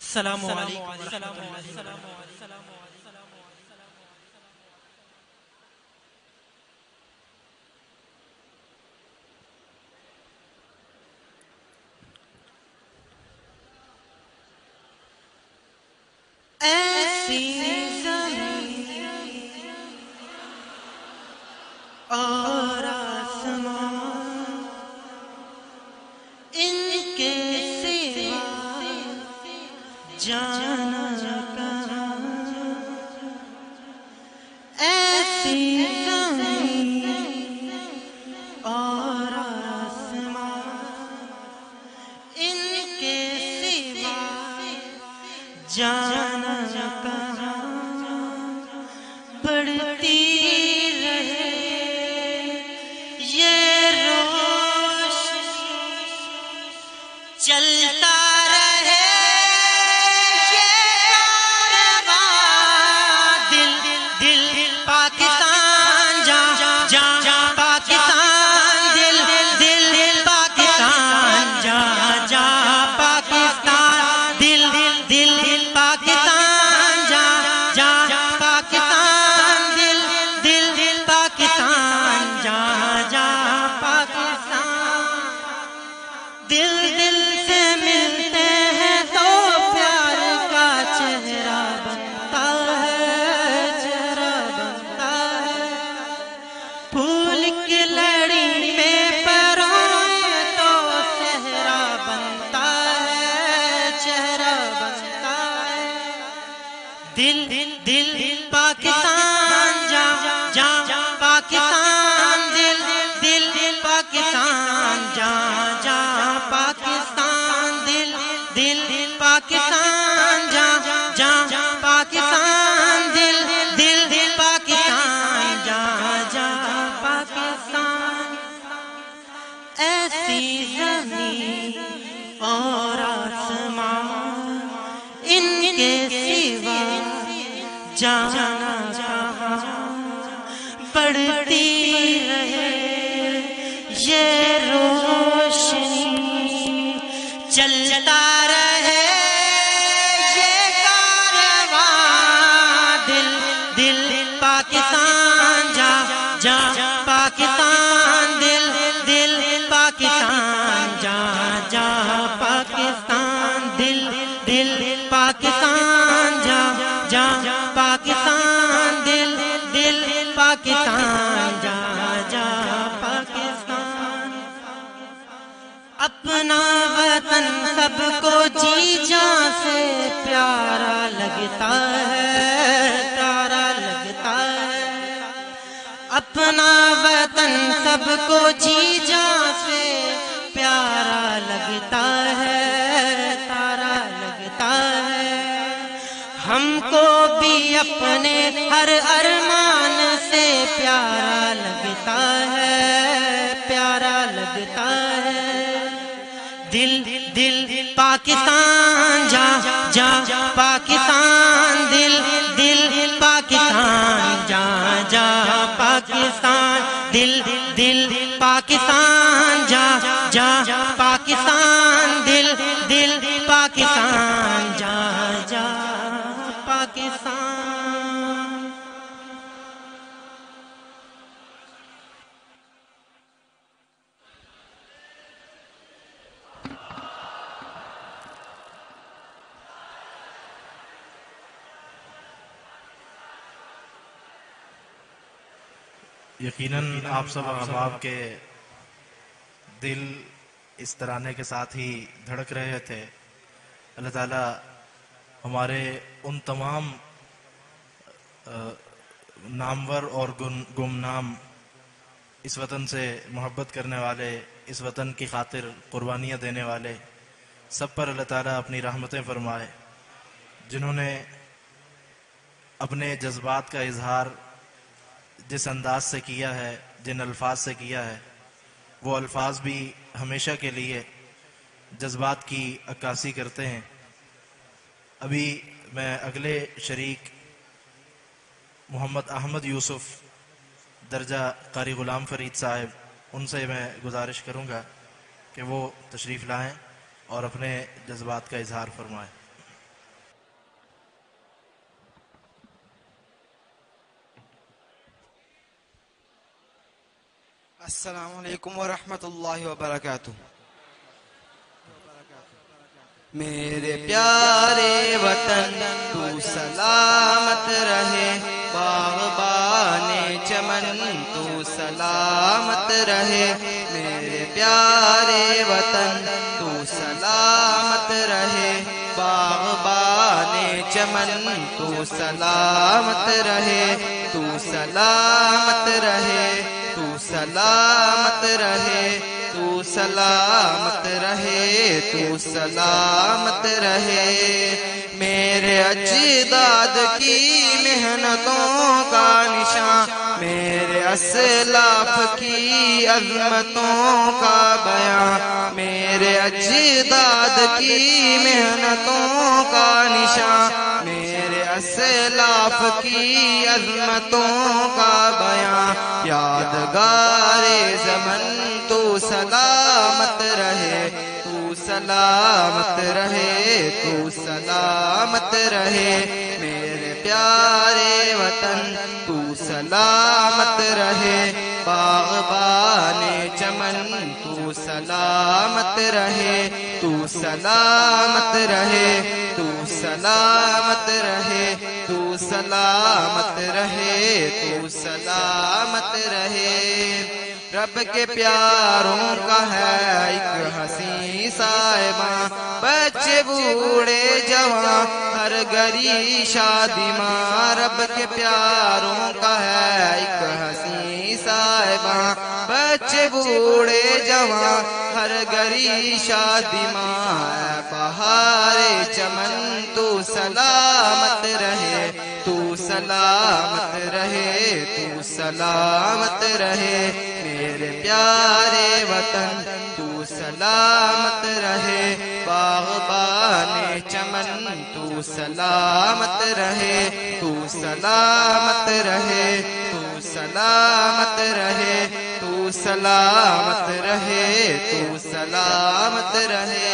السلام علیکم ورحمۃ اللہ وبرکاتہ۔ ایسی زمین اور آسمان ان کے سوا جانا کہاں، ایسی زمین اور آسمان ان کے سوا جانا کہاں، بڑھتی رہے یہ روشنی، چلتا رہے یہ کارواں، دل دل پاکستان جاں جاں پاکستان، دل دل پاکستان جاں جاں پاکستان، دل دل پاکستان جاں جاں پاکستان، دل دل پاکستان جاں جاں پاکستان، دل دل سے ملتے ہیں تو پیار کا چہرہ بنتا ہے، چہرہ بنتا ہے، پھول کی لڑی میں پروئے تو صحرا بنتا ہے، چہرہ بنتا ہے، دل دل پاکستان جاں جاں پاکستان، دل دل پاکستان جاں جاں پاکستان، دل دل پاکستان جاں جاں پاکستان، دل دل پاکستان جاں جاں پاکستان، ایسی زمین اور آسمان ان کے سوا جانا کہاں، بڑھتی رہے یہ روشنی، چلتا رہے یہ کارواں، دل دل پاکستان جاں جاں پاکستان، دل دل پاکستان جاں جاں پاکستان، دل دل پاکستان جاں جاں پاکستان، دل دل پاکستان جاں جاں پاکستان، اپنا وطن سب کو جی جان سے پیارا لگتا ہے، پیارا لگتا ہے، اپنا وطن سب کو جی جان سے پیارا لگتا ہے، پیارا لگتا ہے، ہم کو بھی اپنے ہر ارمان سے پیارا لگتا ہے، پیارا لگتا ہے، دل دل پاکستان جاں جاں پاکستان، دل دل پاکستان جاں جاں پاکستان، دل دل پاکستان جاں جاں پاکستان، دل دل پاکستان جاں جاں پاکستان۔ یقیناً آپ سب احباب کے دل اس ترانے کے ساتھ ہی دھڑک رہے تھے۔ اللہ تعالیٰ ہمارے ان تمام نامور اور گمنام اس وطن سے محبت کرنے والے، اس وطن کی خاطر قربانیاں دینے والے سب پر اللہ تعالیٰ اپنی رحمتیں فرمائے، جنہوں نے اپنے جذبات کا اظہار جس انداز سے کیا ہے، جن الفاظ سے کیا ہے وہ الفاظ بھی ہمیشہ کے لیے جذبات کی عکاسی کرتے ہیں۔ ابھی میں اگلے شریک محمد احمد یوسف درجہ قاری غلام فرید صاحب، ان سے میں گزارش کروں گا کہ وہ تشریف لائیں اور اپنے جذبات کا اظہار فرمائیں۔ السلام علیکم ورحمۃ اللہ وبرکاتہ۔ میرے پیارے وطن تو سلامت رہے، باغبان چمن تو سلامت رہے، میرے پیارے وطن تو سلامت رہے، باغبان چمن تو سلامت رہے، تو سلامت رہے، تو سلامت رہے، تو سلامت رہے، تو سلامت رہے۔ میرے اجداد کی محنتوں کا نشان، میرے اسلاف کی عظمتوں کا بیان، میرے اجداد کی محنتوں کا نشان، میرے اسلاف کی عظمتوں کا بیان، یادگار زمن تو سلامت رہے، تو سلامت رہے، تو سلامت رہے، میرے پیارے وطن تو سلامت رہے، باغبان چمن تو سلامت رہے، تو سلامت رہے، تو سلامت رہے، تو سلامت رہے، تو سلامت رہے۔ رب کے پیاروں کا ہے ایک حسین صاحباں، بچے بوڑھے جوان ہر گھری شادی ماں، رب کے پیاروں کا ہے ایک حسین صاحباں، بچے بوڑھے جوان ہر گھری شادی ماں، بہار چمن تو سلامت رہے، تو سلامت رہے، تو سلامت رہے، میرے پیارے وطن تو سلامت رہے، باغبان چمن تو سلامت رہے، تو سلامت رہے، تو سلامت رہے، تو سلامت رہے، تو سلامت رہے۔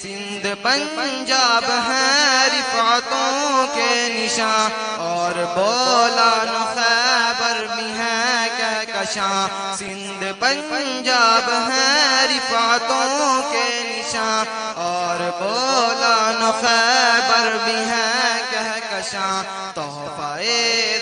سندھ پنجاب ہیں رفعتوں کے نشان، اور بولان خیبر بھی ہیں کہکشاں، سندھ پنجاب ہیں رفعتوں کے نشان، اور بولان خیبر بھی ہیں کہکشاں، تحفہ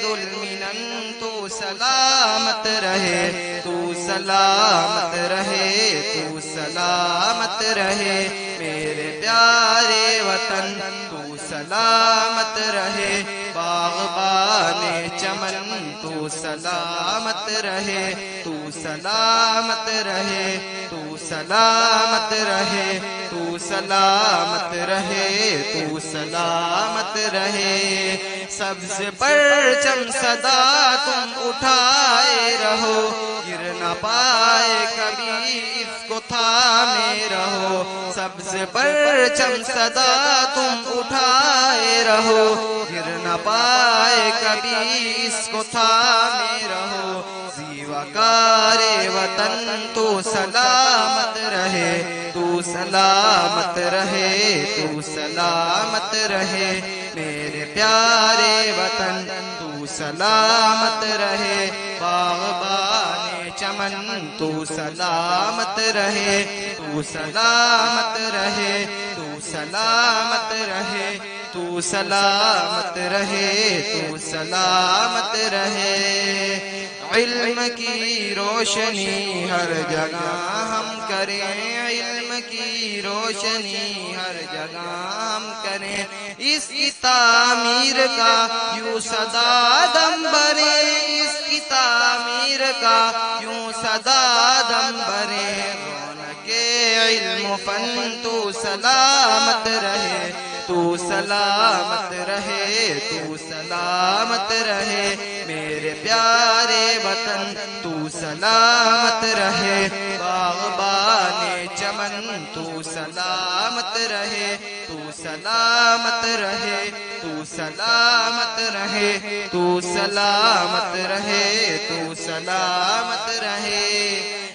ذوالمنن تو سلامت رہے، تو سلامت رہے، تو سلامت رہے، میرے پیارے وطن تو سلامت رہے، باغبان چمن تو سلامت رہے، تو سلامت رہے، تو سلامت رہے، تو سلامت رہے، تو سلامت رہے۔ سبز پرچم صدا تم اٹھائے رہو، گر نہ پائے کبھی اس کو تھامے رہو، سبز پرچم صدا تم اٹھائے رہو، گر نہ پائے کبھی اس کو تھامے رہو، زیوکار وطن تو سلامت رہے، تو سلامت رہے، تو سلامت رہے، میرے پیارے وطن تو سلامت رہے، باغبان چمن تو سلامت رہے، تو سلامت رہے، تو سلامت رہے، تو سلامت رہے، تو سلامت رہے۔ علم کی روشنی ہر جگہ ہم کریں، علم کی روشنی ہر جگہ ہم کریں، اس کی تعمیر کا یوں صدا دم بھرے، اس کی تعمیر کا یوں صدا دم بھرے، رونق علم فن تو سلامت رہے، تو سلامت رہے، تو سلامت رہے، میرے پیارے وطن تو سلامت رہے باغبان چمن تو سلامت رہے تو سلامت رہے تو سلامت رہے تو سلامت رہے تو سلامت رہے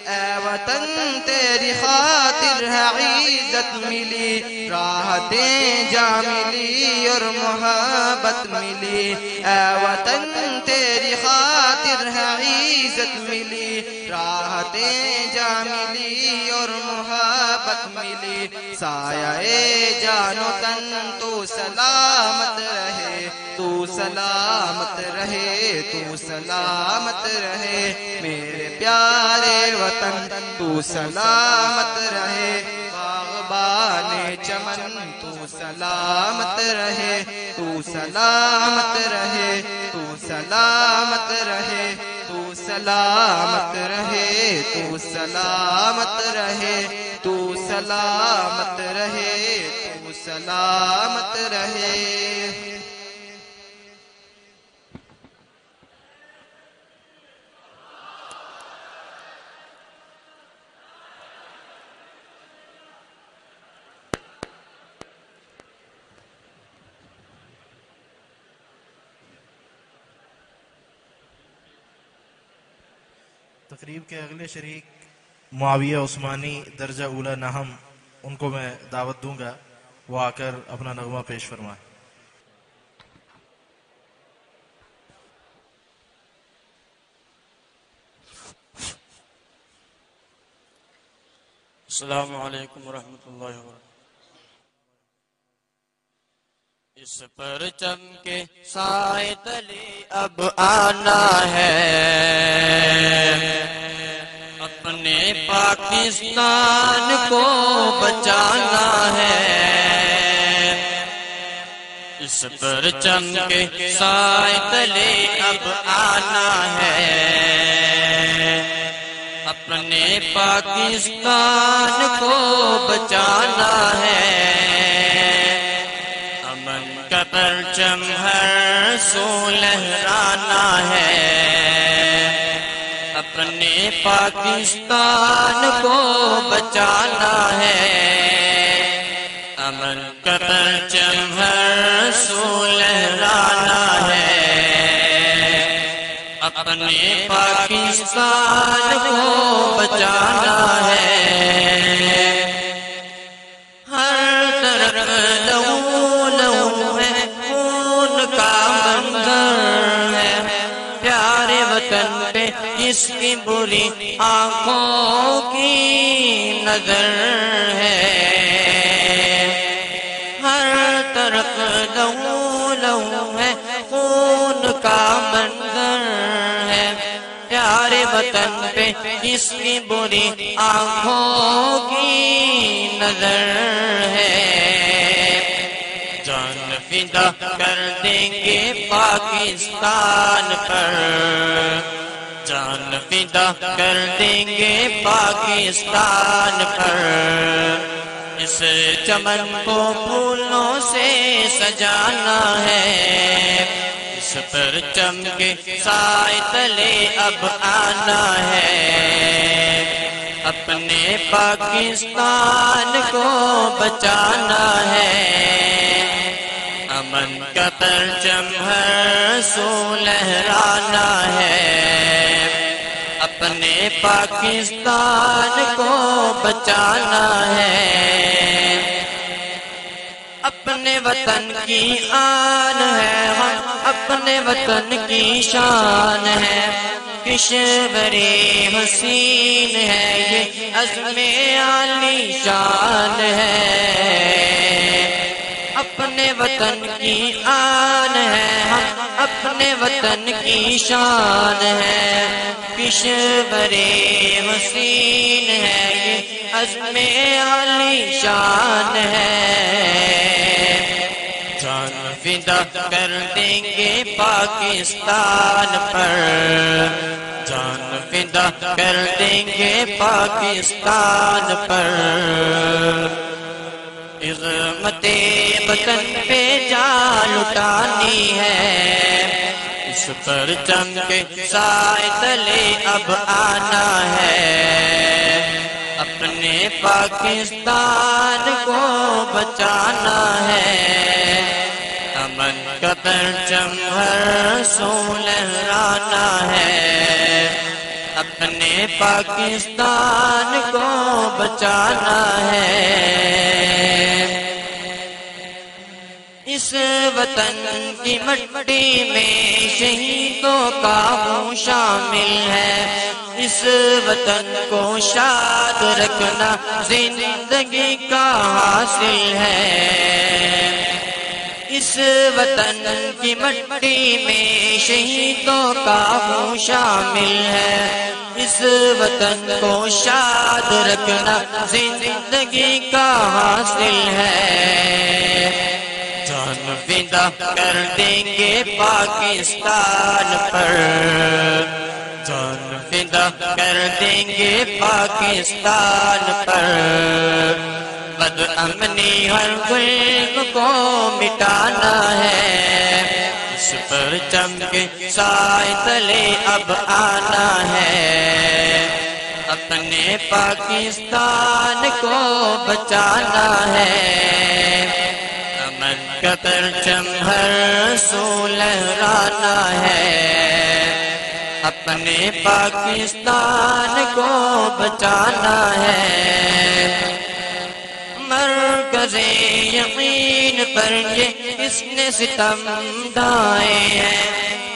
اے وطن تیری خاطر ہے عزت ملی راحتیں جا ملی اور محبت ملی اے وطن تیری خاطر ہے عزت ملی راحتیں جا ملی اور محبت ملی سایہ جان و تن تو سلامت رہے تو سلامت رہے تو سلامت رہے میرے پیارے وطن تو سلامت رہے باغبان چمن تو سلامت رہے تو سلامت رہے تو سلامت رہے تو سلامت رہے تو سلامت رہے تو سلامت رہے تو سلامت رہے تقریب کے اگلے شریک معاویہ عثمانی درجہ اولا نہم، ان کو میں دعوت دوں گا وہ آ کر اپنا نغمہ پیش فرمائیں۔ السلام علیکم ورحمۃ اللہ وبرکاتہ۔ اس پرچم کے سائے تلے اب آنا ہے، اپنے پاکستان کو بچانا ہے۔ اس پرچم کے سائے تلے اب آنا ہے، اپنے پاکستان کو بچانا ہے۔ امن کا پرچم ہر سو لہرانا ہے، اپنے پاکستان کو بچانا ہے۔ امن کا پرچم ہر سو لہرانا ہے، اپنے پاکستان کو بچانا ہے۔ ہر طرف لہو لہو ہے، خون کا منظر ہے، پیارے وطن پہ جس کی بری آنکھوں کی نظر ہے۔ ہر طرف لہو لہو ہے، خون کا منظر ہے، پیارے وطن پہ جس کی بری آنکھوں کی نظر ہے۔ جان فدا کر دیں گے پاکستان پر، جان فدا کر دیں گے پاکستان پر۔ اس چمن کو پھولوں سے سجانا ہے، اس پرچم کے سائے تلے اب آنا ہے، اپنے پاکستان کو بچانا ہے۔ امن کا پرچم ہر سو لہرانا ہے، اپنے پاکستان کو بچانا ہے۔ اپنے وطن کی آن ہے، ہم اپنے وطن کی شان ہے، کشوری حسین ہے، یہ عزم عالی شان ہے۔ اپنے وطن کی آن ہے، ہم اپنے وطن کی شان ہے، کشوری حسین ہے، یہ عزم عالی شان ہے۔ جان فدا کر دیں گے پاکستان پر، جان فدا کر دیں گے پاکستان پر۔ عظمت وطن پہ جان لٹانی ہے، اس پرچم کے سائے تلے اب آنا ہے، اپنے پاکستان کو بچانا ہے، امن کا پرچم ہر سو لہرانا ہے، اپنے پاکستان کو بچانا ہے۔ اس وطن کی مٹی میں شہیدوں کا خون شامل ہے، اس وطن کو شاد رکھنا زندگی کا حاصل ہے، اس وطن کی مٹی میں شہیدوں کا خون شامل ہے، اس وطن کو شاد رکھنا زندگی کا حاصل ہے، جان فدا کر دیں گے پاکستان پر، جان فدا کر دیں گے پاکستان پر، بد امنی ہر ظلم کو مٹانا ہے، اس پرچم کے سائے تلے اب آنا ہے، اپنے پاکستان کو بچانا ہے، امن کا پرچم ہر سو لہرانا ہے، اپنے پاکستان کو بچانا ہے، مرکز یقین پر یہ کس نے ستم ڈھائے ہیں،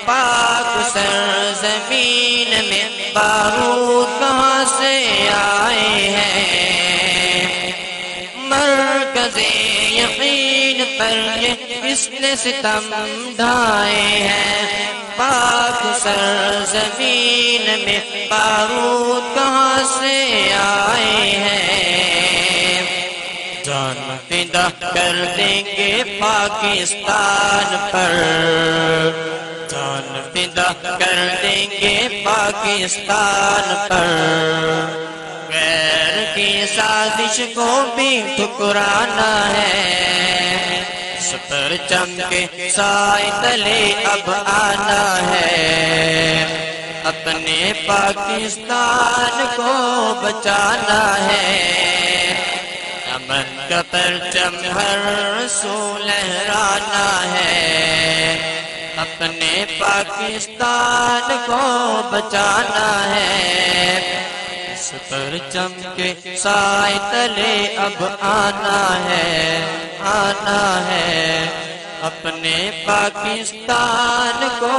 پاک سرزمین میں بارود کہاں سے آئے ہیں، مرکز یقین پر یہ کس نے ستم ڈھائے ہیں، پاک سرزمین میں بارود کہاں سے آئے ہیں، جان فدا کر دیں گے پاکستان پر، جان فدا کر دیں گے پاکستان پر، غیر کی سازش کو بھی ٹھکرانا ہے، اس پرچم کے سائے تلے اب آنا ہے، اپنے پاکستان کو بچانا ہے، امن کا پرچم ہر سو لہرانا ہے، اپنے پاکستان کو بچانا ہے، اس پرچم کے سائے تلے اب آنا ہے، آنا ہے، اپنے پاکستان کو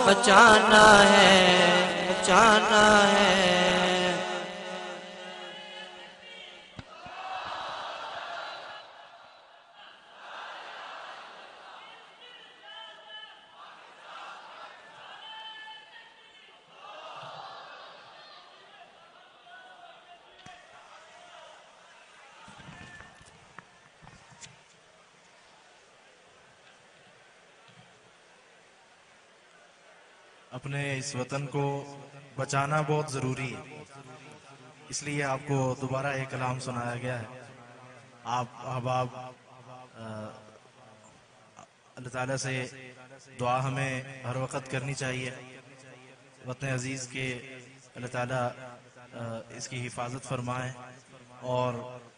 بچانا ہے، بچانا ہے۔ اپنے اس وطن کو بچانا بہت ضروری ہے، اس لیے آپ کو دوبارہ ایک کلام سنایا گیا ہے۔ آپ احباب اللہ تعالیٰ سے دعا ہمیں ہر وقت کرنی چاہیے، وطن عزیز کے اللہ تعالیٰ اس کی حفاظت فرمائے اور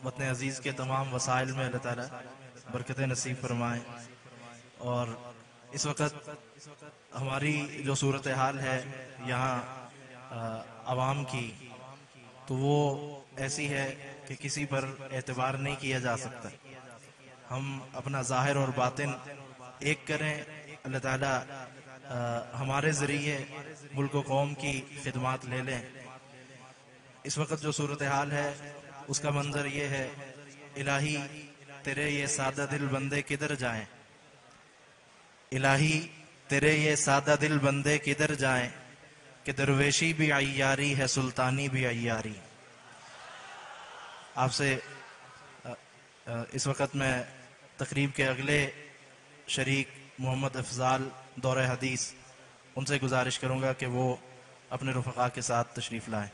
وطن عزیز کے تمام وسائل میں اللہ تعالیٰ برکتیں نصیب فرمائے۔ اور اس وقت ہماری جو صورتحال ہے یہاں عوام کی، تو وہ ایسی ہے کہ کسی پر اعتبار نہیں کیا جا سکتا۔ ہم اپنا ظاہر اور باطن ایک کریں، اللہ تعالیٰ ہمارے ذریعے ملک و قوم کی خدمات لے لیں۔ اس وقت جو صورتحال ہے اس کا منظر یہ ہے، الہی تیرے یہ سادہ دل بندے کدھر جائیں، الہی تیرے یہ سادہ دل بندے کدھر جائیں، کہ درویشی بھی عیاری ہے سلطانی بھی عیاری۔ آپ سے اس وقت میں تقریب کے اگلے شریک محمد افضال دورہ حدیث، ان سے گزارش کروں گا کہ وہ اپنے رفقا کے ساتھ تشریف لائیں۔